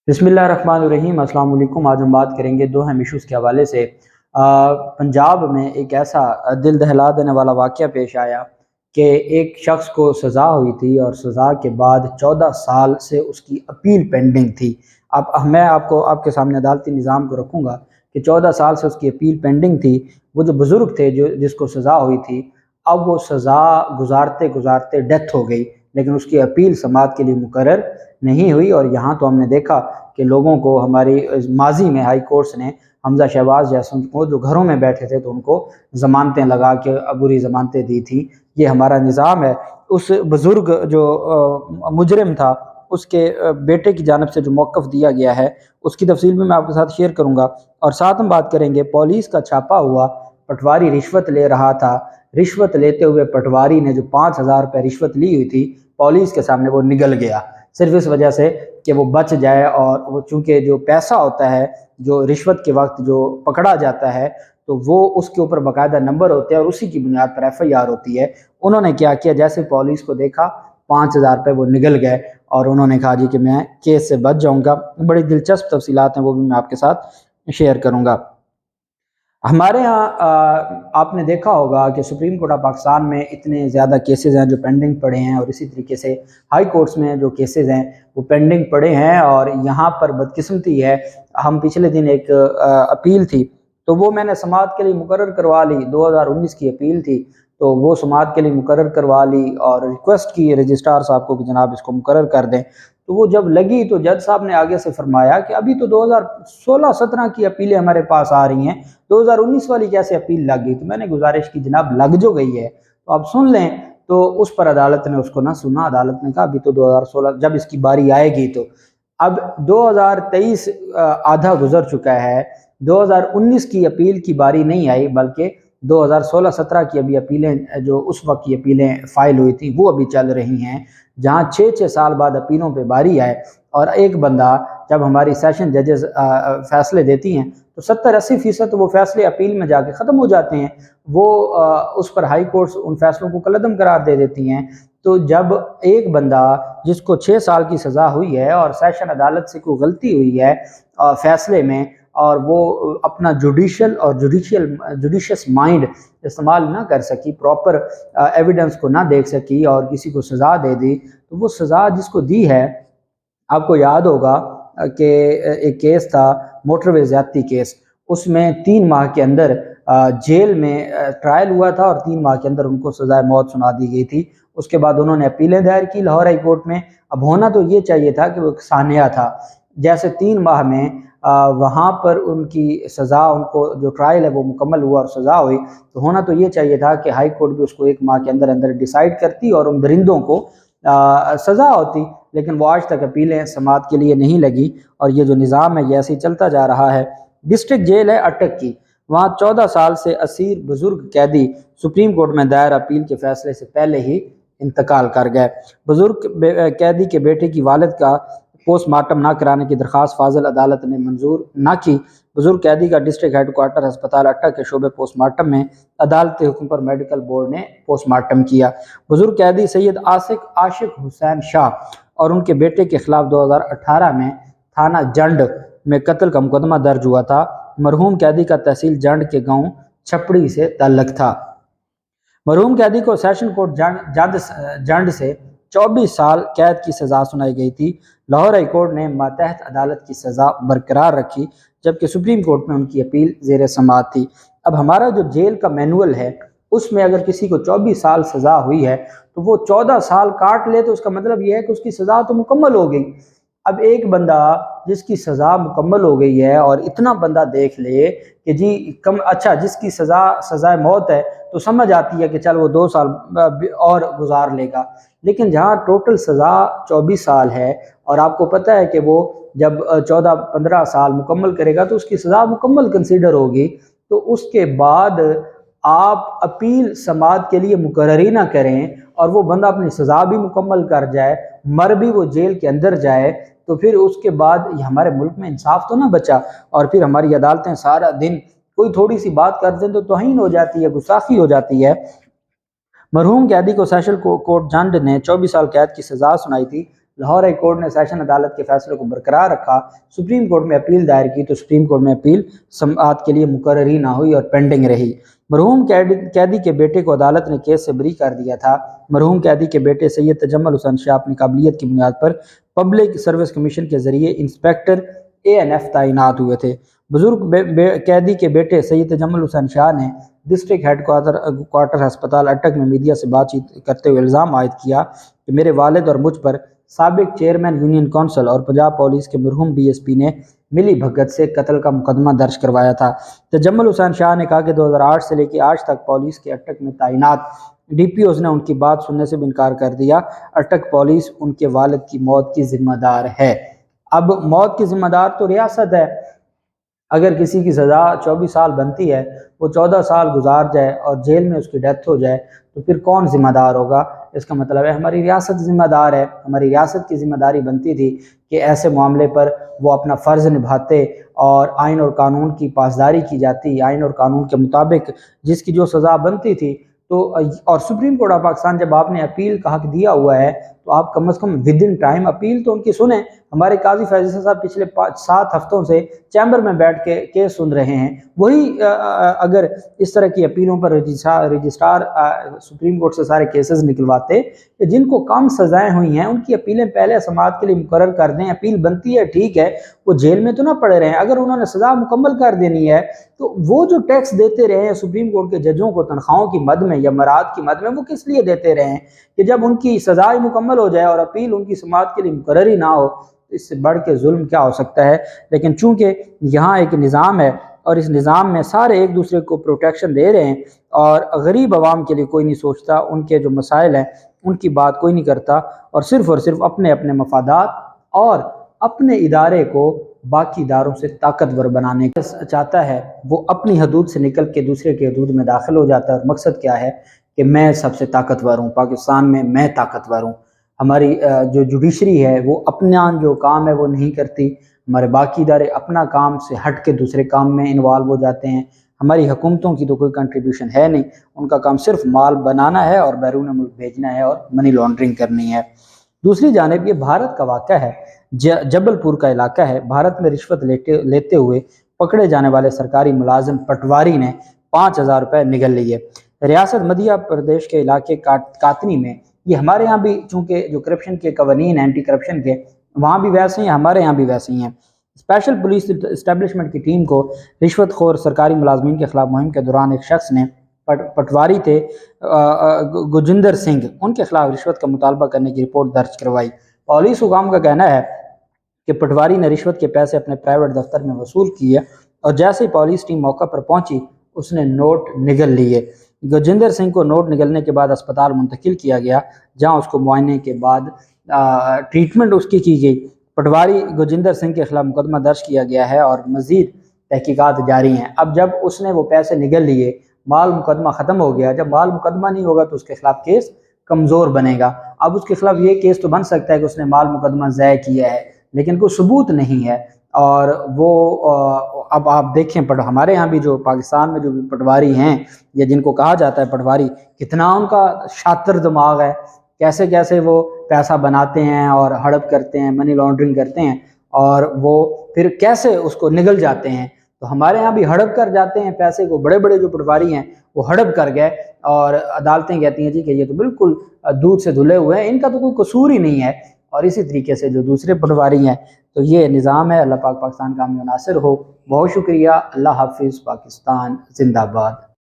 बिस्मिल्लाहिर्रहमानिर्रहीम। अस्सलाम वालेकुम। आज हम बात करेंगे दो अहम इशूज़ के हवाले से। पंजाब में एक ऐसा दिल दहला देने वाला वाक़या पेश आया कि एक शख्स को सज़ा हुई थी और सज़ा के बाद 14 साल से उसकी अपील पेंडिंग थी। अब मैं आपको आपके सामने अदालती निज़ाम को रखूँगा कि 14 साल से उसकी अपील पेंडिंग थी। वो जो बुज़ुर्ग थे जो जिसको सज़ा हुई थी, अब वो सज़ा गुजारते गुजारते डेथ हो गई, लेकिन उसकी अपील समाअत के लिए मुकर्रर नहीं हुई। और यहाँ तो हमने देखा कि लोगों को हमारी माजी में हाई कोर्ट्स ने हमजा शहबाज जैसों को जो घरों में बैठे थे तो उनको ज़मानतें लगा के अबूरी ज़मानतें दी थी। ये हमारा निज़ाम है। उस बुज़ुर्ग जो मुजरिम था उसके बेटे की जानिब से जो मौक़िफ़ दिया गया है उसकी तफसील भी मैं आपके साथ शेयर करूँगा। और साथ हम बात करेंगे पुलिस का छापा हुआ पटवारी रिश्वत ले रहा था। रिश्वत लेते हुए पटवारी ने जो 5,000 रुपये रिश्वत ली हुई थी पुलिस के सामने वो निगल गया, सिर्फ इस वजह से कि वो बच जाए। और वो चूँकि जो पैसा होता है जो रिश्वत के वक्त जो पकड़ा जाता है तो वो उसके ऊपर बाकायदा नंबर होते हैं और उसी की बुनियाद पर FIR होती है। उन्होंने क्या किया, जैसे पुलिस को देखा 5,000 रुपये वो निगल गए और उन्होंने कहा जी कि मैं केस से बच जाऊंगा। बड़ी दिलचस्प तफसीलात हैं, वो भी मैं आपके साथ शेयर करूंगा। हमारे यहाँ आपने देखा होगा कि सुप्रीम कोर्ट ऑफ पाकिस्तान में इतने ज़्यादा केसेस हैं जो पेंडिंग पड़े हैं, और इसी तरीके से हाई कोर्ट्स में जो केसेस हैं वो पेंडिंग पड़े हैं। और यहाँ पर बदकिस्मती है, हम पिछले दिन एक अपील थी तो वो मैंने समाअत के लिए मुकर्रर करवा ली। 2019 की अपील थी तो वो समाअत के लिए मुकर्रर करवा ली और रिक्वेस्ट की रजिस्ट्रार साहब को कि जनाब इसको मुकर्रर कर दें। तो वो जब लगी तो जज साहब ने आगे से फरमाया कि अभी तो 2016-17 की अपीलें हमारे पास आ रही हैं, 2019 वाली कैसे अपील लग गई। तो मैंने गुजारिश की जनाब लग जो गई है तो आप सुन लें। तो उस पर अदालत ने उसको ना सुना। अदालत ने कहा अभी तो 2016 जब इसकी बारी आएगी तो अब 2023 आधा गुजर चुका है, 2019 की अपील की बारी नहीं आई, बल्कि 2016-17 की अभी अपीलें जो उस वक्त की अपीलें फाइल हुई थी वो अभी चल रही हैं, जहाँ 6-6 साल बाद अपीलों पे बारी आए। और एक बंदा जब हमारी सेशन जजेस फैसले देती हैं तो 70-80% वो फैसले अपील में जाके ख़त्म हो जाते हैं। वो उस पर हाई कोर्ट्स उन फैसलों को कलअदम करार दे देती हैं। तो जब एक बंदा जिसको 6 साल की सज़ा हुई है और सेशन अदालत से कोई गलती हुई है फैसले में, और वो अपना जुडिशियस माइंड इस्तेमाल ना कर सकी, प्रॉपर एविडेंस को ना देख सकी और किसी को सज़ा दे दी, तो वो सज़ा जिसको दी है, आपको याद होगा कि एक केस था मोटरवे ज़्यादती केस, उसमें 3 माह के अंदर जेल में ट्रायल हुआ था और 3 माह के अंदर उनको सज़ाए मौत सुना दी गई थी। उसके बाद उन्होंने अपीलें दायर की लाहौर हाई कोर्ट में। अब होना तो ये चाहिए था कि वो एक सानिया था, जैसे 3 माह में वहाँ पर उनकी सज़ा, उनको जो ट्रायल है वो मुकम्मल हुआ और सज़ा हुई, तो होना तो ये चाहिए था कि हाई कोर्ट भी उसको 1 माह के अंदर अंदर डिसाइड करती और उन दरिंदों को सज़ा होती। लेकिन वो आज तक अपीलें समाअत के लिए नहीं लगी और ये जो निज़ाम है ये ऐसे ही चलता जा रहा है। डिस्ट्रिक्ट जेल है अटक की, वहाँ 14 साल से असीर बुजुर्ग कैदी सुप्रीम कोर्ट में दायर अपील के फैसले से पहले ही इंतकाल कर गए। बुजुर्ग कैदी के बेटे की वालिद का पोस्टमार्टम ना कराने की दरख्वास्त फाजिल अदालत ने मंजूर ना की। बुजुर्ग कैदी का डिस्ट्रिक्ट हेडक्वार्टर अस्पताल अट्टा के शोबे पोस्टमार्टम में अदालती हुक्म पर मेडिकल बोर्ड ने पोस्टमार्टम किया। बुजुर्ग कैदी सैयद आशिक हुसैन शाह और उनके बेटे के खिलाफ 2018 में थाना जंड में कत्ल का मुकदमा दर्ज हुआ था। मरहूम कैदी का तहसील जंड के गांव छपड़ी से ताल्लुक था। मरहूम कैदी को सेशन कोर्ट जंड से 24 साल कैद की सज़ा सुनाई गई थी। लाहौर हाई कोर्ट ने मातहत अदालत की सज़ा बरकरार रखी, जबकि सुप्रीम कोर्ट में उनकी अपील ज़ेर समाअत थी। अब हमारा जो जेल का मैनुअल है उसमें अगर किसी को 24 साल सज़ा हुई है तो वो 14 साल काट ले तो उसका मतलब ये है कि उसकी सज़ा तो मुकम्मल हो गई। अब एक बंदा जिसकी सज़ा मुकम्मल हो गई है और इतना बंदा देख ले कि जी अच्छा जिसकी सज़ाए मौत है तो समझ आती है कि चल वो 2 साल और गुजार लेगा, लेकिन जहाँ टोटल सज़ा 24 साल है और आपको पता है कि वो जब 14-15 साल मुकम्मल करेगा तो उसकी सज़ा मुकम्मल कंसीडर होगी, तो उसके बाद आप अपील समाअत के लिए मुकर्रर ही ना करें और वो बंदा अपनी सज़ा भी मुकम्मल कर जाए, मर भी वो जेल के अंदर जाए, तो फिर उसके बाद हमारे मुल्क में इंसाफ तो ना बचा। और फिर हमारी अदालतें सारा दिन कोई थोड़ी सी बात कर दें तो तौहीन हो जाती है, गुस्ताखी हो जाती है। मरहूम कैदी को सेशन कोर्ट जंड ने 24 साल कैद की सज़ा सुनाई थी, لاہور ہائی کورٹ نے سیشن عدالت کے فیصلے کو برقرار رکھا، سپریم کورٹ میں اپیل دائر کی تو سپریم کورٹ میں اپیل سماعت کے لیے مقرر ہی نہ ہوئی اور پینڈنگ رہی۔ مرحوم قیدی کے بیٹے کو عدالت نے کیس سے بری کر دیا تھا۔ مرحوم قیدی کے بیٹے سید تجمل حسین شاہ اپنی قابلیت کی بنیاد پر پبلک سروس کمیشن کے ذریعے انسپیکٹر ANF تعینات ہوئے تھے۔ بزرگ قیدی کے بیٹے سید تجمل حسین شاہ نے ڈسٹرکٹ ہیڈ کوارٹر ہسپتال اٹک میں میڈیا سے بات چیت کرتے ہوئے الزام عائد کیا کہ میرے والد اور مجھ پر سابق چیئرمین یونین کونسل اور پنجاب پولیس کے مرحوم DSP نے ملی بھگت سے قتل کا مقدمہ درج کروایا تھا۔ تجمل حسین شاہ نے کہا کہ 2008 سے لے کے آج تک پولیس کے اٹک میں تعینات DPOs نے ان کی بات سننے سے بھی انکار کر دیا۔ اٹک پولیس ان کے والد کی موت کی ذمہ دار ہے۔ اب موت کی ذمہ دار تو ریاست ہے۔ اگر کسی کی سزا 24 سال بنتی ہے، وہ 14 سال گزار جائے اور جیل میں اس کی ڈیتھ ہو جائے تو پھر کون ذمہ دار ہوگا؟ اس کا مطلب ہے ہماری ریاست ذمہ دار ہے۔ ہماری ریاست کی ذمہ داری بنتی تھی کہ ایسے معاملے پر وہ اپنا فرض نبھاتے اور آئین اور قانون کی پاسداری کی جاتی، آئین اور قانون کے مطابق جس کی جو سزا بنتی تھی۔ تو اور سپریم کورٹ آف پاکستان جب آپ نے اپیل کا حق دیا ہوا ہے تو آپ کم از کم ودن ٹائم اپیل تو ان کی سنیں۔ ہمارے قاضی فیض صاحب پچھلے 7 ہفتوں سے چیمبر میں بیٹھ کے کیس سن رہے ہیں، وہی اگر اس طرح کی اپیلوں پر رجسٹرار سپریم کورٹ سے سارے کیسز نکلواتے کہ جن کو کم سزائیں ہوئی ہیں ان کی اپیلیں پہلے سماعت کے لیے مقرر کر دیں۔ اپیل بنتی ہے ٹھیک ہے، وہ جیل میں تو نہ پڑے رہے ہیں۔ اگر انہوں نے سزا مکمل کر دینی ہے تو وہ جو ٹیکس دیتے رہے ہیں سپریم کورٹ کے ججوں کو تنخواہوں کی مد میں یا مراد کی مد میں، وہ کس لیے دیتے رہے ہیں کہ جب ان کی سزا مکمل ہو جائے اور اپیل ان کی سماعت کے لیے مقرر ہی نہ ہو، اس سے بڑھ کے ظلم کیا ہو سکتا ہے؟ لیکن چونکہ یہاں ایک نظام ہے اور اس نظام میں سارے ایک دوسرے کو پروٹیکشن دے رہے ہیں اور غریب عوام کے لیے کوئی نہیں سوچتا، ان کے جو مسائل ہیں ان کی بات کوئی نہیں کرتا اور صرف اپنے مفادات اور اپنے ادارے کو باقی اداروں سے طاقتور بنانے چاہتا ہے، وہ اپنی حدود سے نکل کے دوسرے کی حدود میں داخل ہو جاتا ہے۔ اور مقصد کیا ہے کہ میں سب سے طاقتور ہوں، پاکستان میں طاقتور ہوں۔ ہماری جو جوڈیشری ہے وہ اپنا جو کام ہے وہ نہیں کرتی، ہمارے باقی ادارے اپنا کام سے ہٹ کے دوسرے کام میں انوالو ہو جاتے ہیں۔ ہماری حکومتوں کی تو کوئی کنٹریبیوشن ہے نہیں، ان کا کام صرف مال بنانا ہے اور بیرون ملک بھیجنا ہے اور منی لانڈرنگ کرنی ہے۔ دوسری جانب یہ بھارت کا واقعہ ہے، جبل پور کا علاقہ ہے۔ بھارت میں رشوت لیتے ہوئے پکڑے جانے والے سرکاری ملازم پٹواری نے 5,000 روپے نگل لیے۔ ریاست مدھیہ پردیش کے علاقے کاتنی میں، یہ ہمارے یہاں بھی چونکہ جو کرپشن کے قوانین ہیں اینٹی کرپشن کے، وہاں بھی ویسے ہیں، ہمارے یہاں بھی ویسے ہی ہیں۔ اسپیشل پولیس اسٹیبلشمنٹ کی ٹیم کو رشوت خور سرکاری ملازمین کے خلاف مہم کے دوران ایک شخص نے پٹواری تھے گجندر سنگھ، ان کے خلاف رشوت کا مطالبہ کرنے کی رپورٹ درج کروائی۔ پولیس حکام کا کہنا ہے کہ پٹواری نے رشوت کے پیسے اپنے پرائیویٹ دفتر میں وصول کیے اور جیسے ہی پولیس ٹیم موقع پر پہنچی اس نے نوٹ نگل لیے۔ گجندر سنگھ کو نوٹ نگلنے کے بعد اسپتال منتقل کیا گیا جہاں اس کو معائنے کے بعد ٹریٹمنٹ اس کی گئی۔ پٹواری گجندر سنگھ کے خلاف مقدمہ درج کیا گیا ہے اور مزید تحقیقات جاری ہیں۔ اب جب اس نے وہ پیسے نگل لیے، مال مقدمہ ختم ہو گیا، جب مال مقدمہ نہیں ہوگا تو اس کے خلاف کیس کمزور بنے گا۔ اب اس کے خلاف یہ کیس تو بن سکتا ہے کہ اس نے مال مقدمہ ضائع کیا ہے، لیکن کوئی ثبوت نہیں ہے۔ اور وہ اب آپ دیکھیں ہمارے ہاں بھی جو پاکستان میں جو بھی پٹواری ہیں یا جن کو کہا جاتا ہے پٹواری، کتنا ان کا شاطر دماغ ہے، کیسے کیسے وہ پیسہ بناتے ہیں اور ہڑپ کرتے ہیں، منی لانڈرنگ کرتے ہیں اور وہ پھر کیسے اس کو نگل جاتے ہیں۔ تو ہمارے ہاں بھی ہڑپ کر جاتے ہیں پیسے کو، بڑے بڑے جو پٹواری ہیں وہ ہڑپ کر گئے اور عدالتیں کہتی ہیں جی کہ یہ تو بالکل دودھ سے دھلے ہوئے ہیں، ان کا تو کوئی قصور ہی نہیں ہے۔ اور اسی طریقے سے جو دوسرے پٹواری ہیں، تو یہ نظام ہے۔ اللہ پاک پاکستان کا امن و ناصر ہو۔ بہت شکریہ۔ اللہ حافظ۔ پاکستان زندہ باد۔